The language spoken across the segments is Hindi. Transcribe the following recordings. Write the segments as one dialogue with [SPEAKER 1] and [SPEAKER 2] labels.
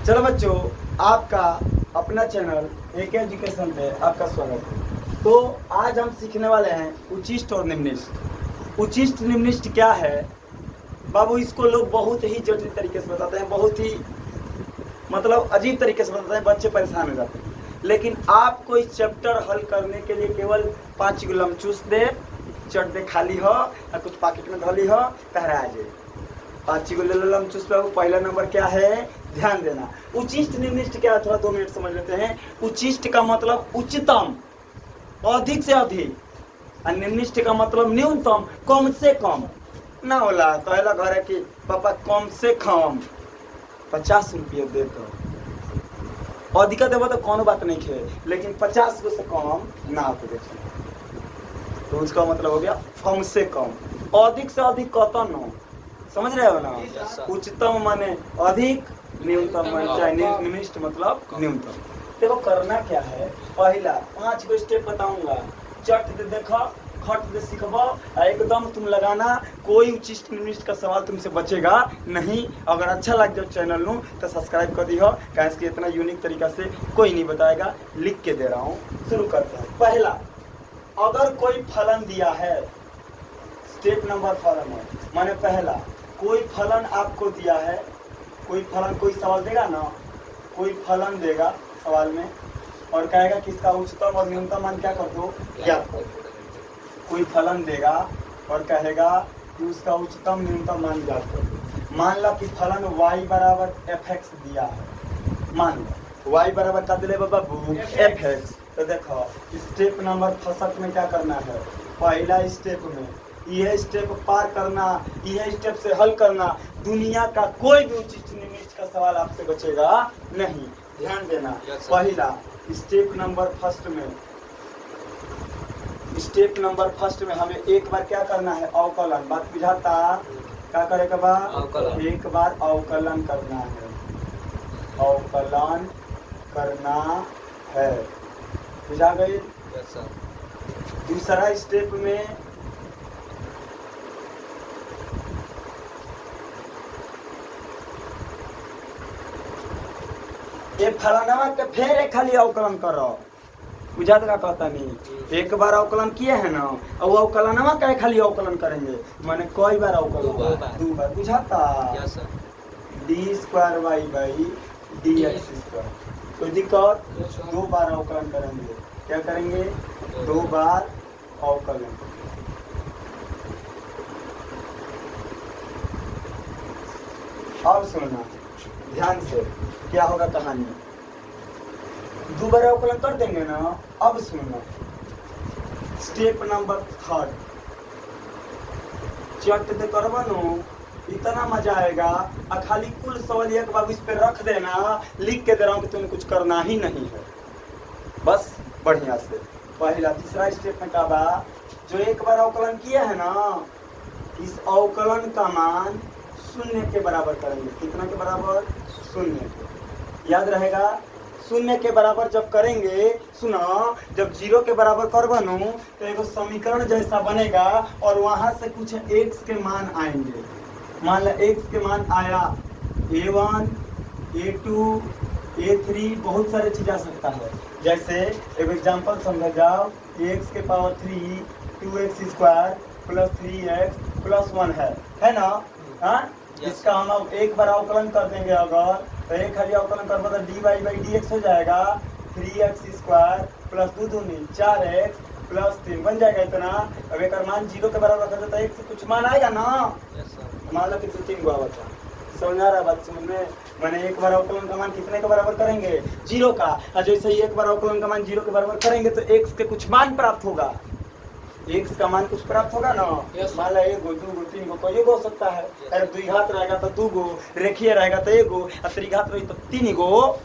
[SPEAKER 1] चलो बच्चों, आपका अपना चैनल AK एजुकेशन पे आपका स्वागत है। तो आज हम सीखने वाले हैं उचिष्ट और निम्निष्ट। उचिष्ट निम्निष्ट क्या है बाबू, इसको लोग बहुत ही जटिल तरीके से बताते हैं, बहुत ही मतलब अजीब तरीके से बताते हैं, बच्चे परेशान हो जाते हैं। लेकिन आपको इस चैप्टर हल करने के लिए केवल 5 गुलम चूस दे, चट दे खाली हो या कुछ पॉकेट में धोली हो, पहरा आ जाए। 5 गुलम चूस पे पहला नंबर क्या है, ध्यान देना। उचिष्ट निम्निष्ट क्या है, थोड़ा 2 मिनट समझ लेते हैं। उचिष्ट का मतलब उच्चतम, अधिक से अधिक, और निम्निष्ट का मतलब न्यूनतम, कम से कम। ना होला कहला घर है कि पापा कम से कम 50 रुपये दे दो, अधिका देव तो कोनो बात नहीं है, लेकिन 50 से कम ना आपको देखिए, तो उसका मतलब हो गया कम से कम। अधिक से अधिक कतन हो, समझ रहे हो ना। उच्चतम माने अधिक, न्यूनतम माने चाहे निम्निष्ट मतलब न्यूनतम। देखो करना क्या है, पहला 5 गो स्टेप बताऊंगा, चट दे देखा, खट दे सीखबो, एकदम तुम लगाना, कोई उचिष्ट निम्निष्ट का सवाल तुमसे बचेगा नहीं। अगर अच्छा लग जाए चैनल नू तो सब्सक्राइब कर दियो, कैसे कि इतना यूनिक तरीका से कोई नहीं बताएगा, लिख के दे रहा हूँ। शुरू करते हैं। पहला, अगर कोई फलन दिया है, स्टेप नंबर फलन है, माने पहला कोई फलन आपको दिया है, कोई फलन, कोई सवाल देगा ना, कोई फलन देगा सवाल में और कहेगा कि इसका उच्चतम और न्यूनतम मान क्या कर दो, ज्ञात कर दो। कोई फलन देगा और कहेगा कि उसका उच्चतम न्यूनतम मान ज्ञात कर दो। मान लो कि फलन y बराबर fx दिया है, मान लो y बराबर का दिले बाबू fx। तो देखो स्टेप नंबर फर्स्ट में क्या करना है, पहला स्टेप में यह स्टेप पार करना, यह स्टेप से हल करना, दुनिया का कोई भी उचिष्ट निम्निष्ट का सवाल आपसे बचेगा नहीं। ध्यान देना। पहला स्टेप नंबर फर्स्ट में, स्टेप नंबर फर्स्ट में हमें एक बार क्या करना है, अवकलन। बात बुझाता, क्या करेगा बा, एक बार अवकलन करना है, अवकलन करना है, बुझा गई। दूसरा स्टेप में ये फलाना के फिर एक खाली अवकलन करो, बुझा का कहता नहीं। एक बार अवकलन किए है ना, और वो अवकलनवा का खाली अवकलन करेंगे, माने कई बार अवकलन, 2 बार, बुझाता। d² y dx², कोई दिक्कत, 2 बार अवकलन करेंगे। क्या करेंगे, 2 बार अवकलन। अब सुनना ध्यान से, क्या होगा कहानी। 2 बार अवकलन कर देंगे ना। अब सुनना स्टेप नंबर 3, चट दे करबा नो, इतना मजा आएगा। और खाली कुल सवाल एक बार इस पे रख देना, लिख के दे रहा हूँ कि तुम्हें कुछ करना ही नहीं है, बस बढ़िया से। पहला तीसरा स्टेप में क्या बा, जो एक बार अवकलन किया है ना, इस अवकलन का मान 0 के बराबर करेंगे। कितना के बराबर, 0 के। याद रहेगा, 0 के बराबर जब करेंगे, सुनो, जब 0 के बराबर कर बनू तो एक समीकरण जैसा बनेगा और वहां से कुछ x के मान आएंगे। मान लो x के मान आया a1, a2, a3, बहुत सारे चीज आ सकता है। जैसे एक एग्जांपल समझ जाओ, x के power 3 2x² plus 3x plus 1 है ना। हाँ, इसका हम एक बार अवकलन कर देंगे, अगर तो एक खाली अवकलन कर तो dy/dx हो जाएगा 3x² प्लस 2 दूनी 4x प्लस 3 बन जाएगा इतना। अब एक मान 0 के बराबर रखा जाता है, 1 से कुछ मान आएगा ना। मान लो कि 2-3 गो आवत है, समझ आ रहा है बात, समझ में। मैंने एक बार अवकलन का मान कितने के बराबर करेंगे, 0 का। और जैसे ही एक बार अवकलन का मान 0 के बराबर करेंगे तो x के कुछ मान प्राप्त होगा, x का मान कुछ प्राप्त होगा ना। मान लो 1 गो 2 गो 3 गो, कोई हो सकता है। अरे द्विघात रहेगा तो 2 गो, रेखीय रहेगा तो 1 गो, और त्रिघात रही तो 3 गो,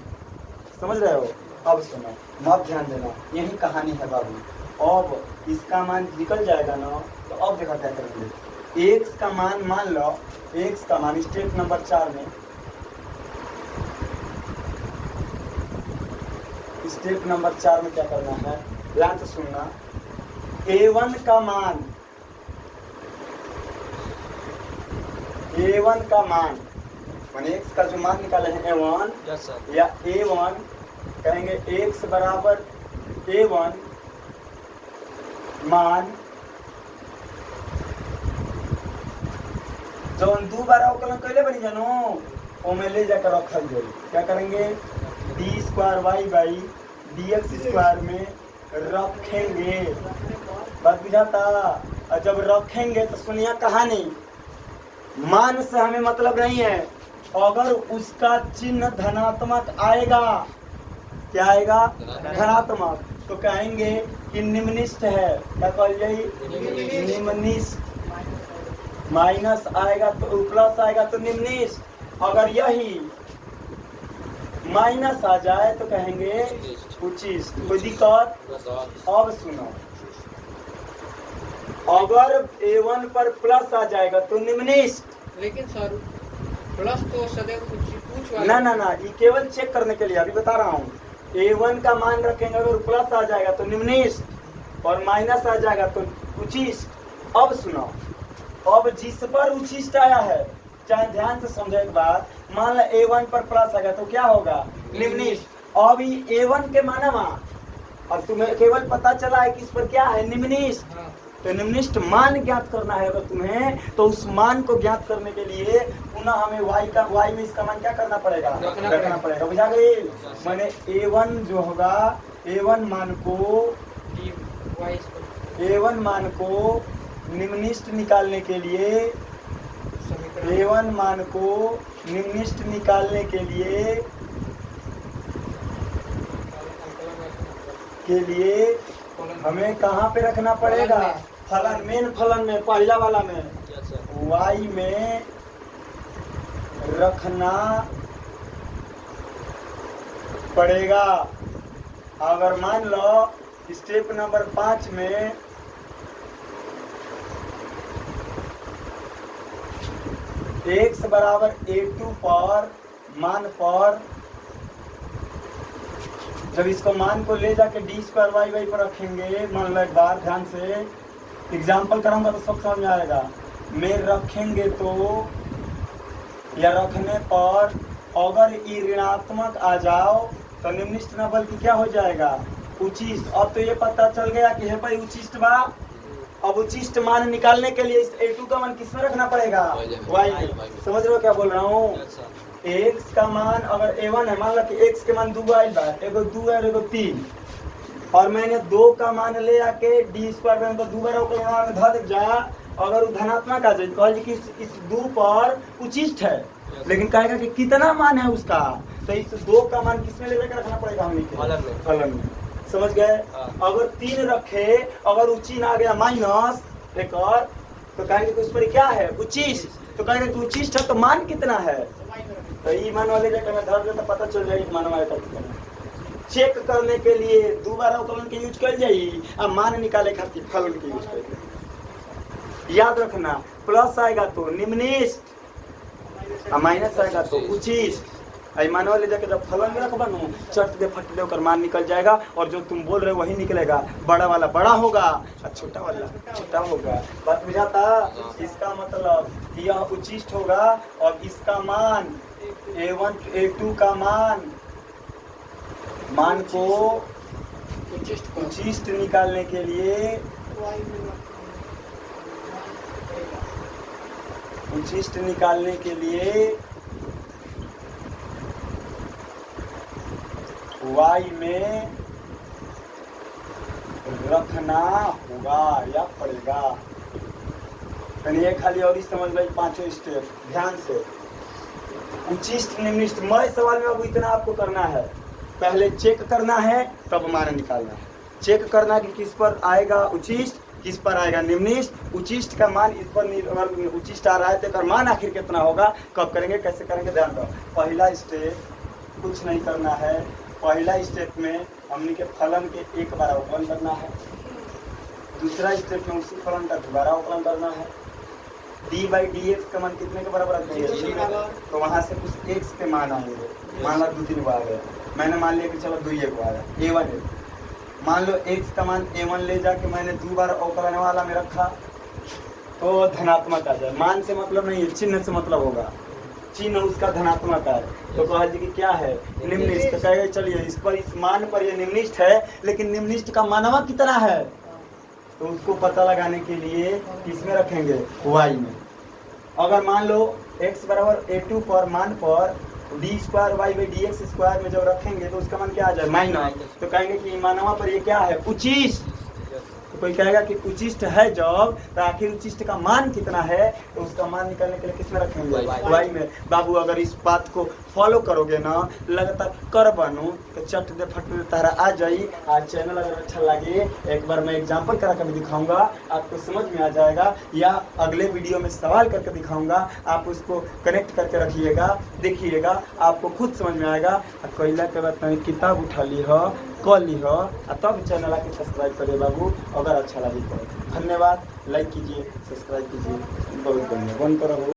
[SPEAKER 1] समझ रहे हो। अब सुनो, अब ध्यान देना, यही कहानी है बाबू। अब इसका मान निकल जाएगा ना, तो अब देखा क्या करेंगे। x का मान लो, x का मान स्टेप नंबर 4 में, स्टेप नंबर 4 में क्या करना है, ध्यान से सुनना। a1 का मान, a1 का मान मैंने x का जो मान निकाले हैं a1
[SPEAKER 2] यस सर।
[SPEAKER 1] या a1 कहेंगे x बराबर a1 मान जौन दो बार अवकलन कैले बनी जानो ओमे ले जाकर रखल जाई। क्या करेंगे d square y by d x square में रखेंगे। बात बुझाता? और जब रखेंगे तो सुनिए कहानी, मान से हमें मतलब नहीं है, अगर उसका चिन्ह धनात्मक आएगा, क्या आएगा धनात्मक, तो कहेंगे कि निम्निष्ठ है। क्या कह जाए निम्निष्ठ। माइनस आएगा तो प्लस आएगा तो निम्निष्ठ। अगर यही माइनस आ जाए तो कहेंगे उचिष्ट। कोई दिक्कत? अब सुनो, अगर a1 पर प्लस आ जाएगा तो निम्निष्ठ।
[SPEAKER 3] लेकिन सर प्लस तो सदैव पूछ
[SPEAKER 1] ना ना ना, ये केवल चेक करने के लिए अभी बता रहा हूँ। a1 का मान रखेंगे, अगर प्लस आ जाएगा तो निम्निष्ठ और माइनस आ जाएगा तो उचिष्ट। अब सुनो, अब जिस पर उचिष्ट आया है, चाहे ध्यान से समझो एक बात, मान लो a1 पर प्लस आ गया तो क्या होगा निम्निष्ठ। अब ये a1 के माना वहां, अब तुम्हें केवल पता चला है कि इस पर क्या है निम्निष्ठ। तो निम्निष्ठ मान ज्ञात करना है अगर तुम्हें, तो उस मान को ज्ञात करने के लिए पुनः हमें y में इसका मान क्या करना पड़ेगा रखना पड़ेगा। बुझा गई? मैंने a1 जो होगा a1 मान को निम्निष्ठ निकालने के लिए a1 मान को निम्निष्ठ निकालने के लिए हमें कहाँ पे रखना पड़ेगा? फलन, मेन फलन में, पहला वाला में y में रखना पड़ेगा। अगर मान लो स्टेप नंबर 5 में x बराबर a2 पर मान पर जब इसको मान को ले जाके डी स्क्वायर वाई वाई पर रखेंगे, मान लो एक बार ध्यान से एग्जाम्पल कराऊंगा तो सब समझ में आएगा। में रखेंगे तो या रखने पर अगर ये ऋणात्मक आ जाओ तो निम्निष्ठ न बल्कि क्या हो जाएगा उचिष्ट। अब तो ये पता चल गया कि है भाई उचिष्ट बा। अब उचिष्ट मान निकालने के लिए इस a2 का मान किसमें रखना पड़ेगा y में। समझ रहे हो क्या बोल रहा हूँ? x का मान अगर a1 है, मान लो कि x के मान 2 आइल बा, एगो 2 है एगो 3, और मैंने 2 का मान ले आके डी स्क्वायर में तो 2 बार में धर जा, अगर वो धनात्मक आ जाए कह कि इस 2 पर उचिष्ट है, लेकिन कहेगा कि कितना मान है उसका, तो इस 2 का मान किसमें ले जाकर रखना पड़ेगा हमें फलन में। समझ गए? अगर 3 रखे, अगर उचिन आ गया माइनस एक और, तो कहेंगे कि उस पर क्या है उचिष्ट, तो कहेंगे कि उचिष्ट है तो मान कितना है, तो ये मान वाले जाकर मैं धर दे तो पता चल जाएगा मान वाले कितना। चेक करने के लिए दोबारा अवकलन के यूज कर जाइए, अब मान निकाले खातिर फलन के यूज कर। याद रखना, प्लस आएगा तो निम्निष्ठ, माइनस आएगा तो उचिष्ट। मान वाले जाके जब फलन में रखबा नु चट दे फट दे कर मान निकल जाएगा, और जो तुम बोल रहे हो वही निकलेगा। बड़ा वाला बड़ा होगा और छोटा वाला छोटा होगा। बात बुझाता? इसका मतलब यह उचिष्ट होगा, और इसका मान a1 a2 का मान को उचिष्ट निकालने के लिए y में रखना होगा या पड़ेगा। ये खाली और ही समझ लो 5 स्टेप ध्यान से। उचिष्ट निम्निष्ठ मैं सवाल में अब इतना आपको करना है, पहले चेक करना है तब मान निकालना है। चेक करना कि किस पर आएगा उचिष्ट, किस पर आएगा निम्निष्ठ। उचिष्ट का मान इस पर अगर उचिष्ट आ रहा है तो मान आखिर कितना होगा, कब करेंगे, कैसे करेंगे, ध्यान दो। पहला स्टेप कुछ नहीं करना है, पहला स्टेप में हमने के फलन के एक बार अवकलन करना है। दूसरा स्टेप में उसी फलन का दोबारा अवकलन करना है। डी बाई डी एक्स का मान कितने के बराबर रखेंगे, तो वहाँ से कुछ एक्स के मान आएंगे। मान लो 2-3 आ गए, मैंने मान लिया कि चलो 2 को आ गया a1 है। मान लो x का मान a1 ले जाके मैंने 2 बार अवकलन वाला में रखा तो धनात्मक आ जाए। मान से मतलब नहीं है, चिन्ह से मतलब होगा। चिन्ह उसका धनात्मक है। तो कहा जी कि क्या है, निम्निष्ठ। तो कहेगा चलिए इस पर, इस मान पर ये निम्निष्ठ है, लेकिन निम्निष्ठ का मानवा कितना है, तो उसको पता लगाने के लिए किसमें रखेंगे, y में। अगर मान लो x बराबर a2 पर मान पर d square y by d x square में जब रखेंगे तो उसका मान क्या आ जाए, माइनस। तो कहेंगे कि मानवा पर ये क्या है, उचिष्ट। तो कोई कहेगा कि उचिष्ट है जब, तो आखिर उचिष्ट का मान कितना है, तो उसका मान निकालने के लिए किस में रखेंगे, वाई में। बाबू अगर इस बात को फॉलो करोगे ना, लगातार कर बनू, तो चट दे फट दे तारा आ जाई। आज चैनल अगर अच्छा लगे, एक बार मैं एग्जाम्पल करा कर भी दिखाऊंगा, आपको समझ में आ जाएगा, या अगले वीडियो में सवाल करके दिखाऊंगा, आप उसको कनेक्ट करके रखिएगा, देखिएगा, आपको खुद समझ में आएगा। कैला के बाद मैंने किताब उठा ली हो, कॉल ली हो, तब चैनल आके सब्सक्राइब करिए बाबू, अगर अच्छा लगे तो। धन्यवाद, लाइक कीजिए, सब्सक्राइब कीजिए, बहुत बढ़िया, बंद करो।